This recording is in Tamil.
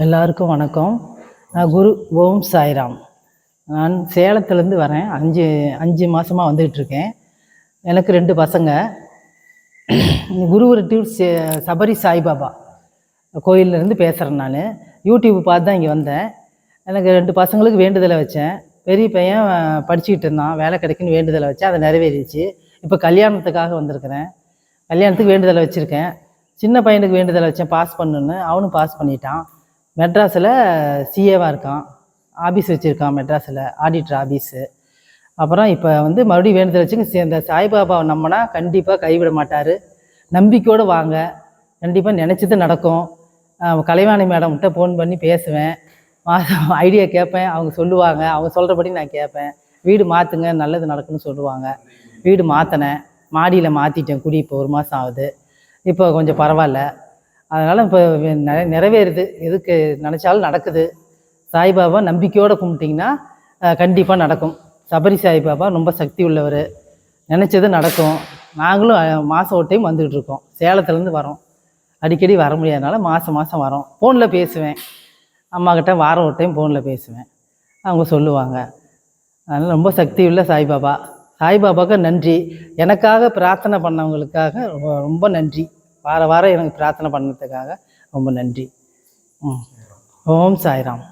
எல்லாருக்கும் வணக்கம். நான் குரு ஓம் சாய்ராம். நான் சேலத்துலேருந்து வரேன். அஞ்சு மாதமாக வந்துக்கிட்டுருக்கேன். எனக்கு 2 பசங்க. குருவர் டூர் சபரி சாய்பாபா கோயிலேருந்து பேசுகிறேன். நான் யூடியூப் பார்த்து தான் இங்கே வந்தேன். எனக்கு 2 பசங்களுக்கு வேண்டுதலை வச்சேன். பெரிய பையன் படிச்சுக்கிட்டு இருந்தான், வேலை கிடைக்குன்னு வேண்டுதலை வச்சேன். அதை நிறைவேறிச்சு. இப்போ கல்யாணத்துக்காக வந்திருக்கிறேன். கல்யாணத்துக்கு வேண்டுதலை வச்சுருக்கேன். சின்ன பையனுக்கு வேண்டுதலை வச்சேன், பாஸ் பண்ணுன்னு. அவனும் பாஸ் பண்ணிட்டான். மெட்ராஸில் சிஏவாக இருக்கான். ஆஃபீஸ் வச்சுருக்கான் மெட்ராஸில், ஆடிட்டர் ஆஃபீஸு. அப்புறம் இப்போ மறுபடியும் வேண்டுதல் வச்சுங்க, இந்த சாய்பாபாவை நம்பினா கண்டிப்பாக கைவிட மாட்டார். நம்பிக்கையோடு வாங்க, கண்டிப்பாக நினச்சது நடக்கும். கலைவாணி மேடம்கிட்ட ஃபோன் பண்ணி பேசுவேன், ஐடியா கேட்பேன். அவங்க சொல்லுவாங்க, அவங்க சொல்கிறபடி நான் கேட்பேன். வீடு மாற்றுங்க, நல்லது நடக்குன்னு சொல்லுவாங்க. வீடு மாற்றினேன், மாடியில் மாற்றிட்டேன். குடி இப்போ 1 மாதம் ஆகுது. இப்போ கொஞ்சம் பரவாயில்ல. அதனால் இப்போ நிறைவேறுது. எதுக்கு நினச்சாலும் நடக்குது. சாய்பாபா நம்பிக்கையோடு கும்பிட்டிங்கன்னா கண்டிப்பாக நடக்கும். சபரி சாய்பாபா ரொம்ப சக்தி உள்ளவர். நினச்சது நடக்கும். நாங்களும் மாதம் ஒரு டைம் வந்துக்கிட்டு இருக்கோம். சேலத்துலேருந்து வரோம். அடிக்கடி வர முடியாதனால மாதம் வரோம். ஃபோனில் பேசுவேன். அம்மாக்கிட்ட வாரம் ஒரு டைம் ஃபோனில் பேசுவேன். அவங்க சொல்லுவாங்க. அதனால் ரொம்ப சக்தி உள்ள சாய்பாபா. சாய்பாபாவுக்கு நன்றி. எனக்காக பிரார்த்தனை பண்ணவங்களுக்காக ரொம்ப நன்றி. வாரம் எனக்கு பிரார்த்தனை பண்ணதுக்காக ரொம்ப நன்றி. ஓம் சாய்ராம்.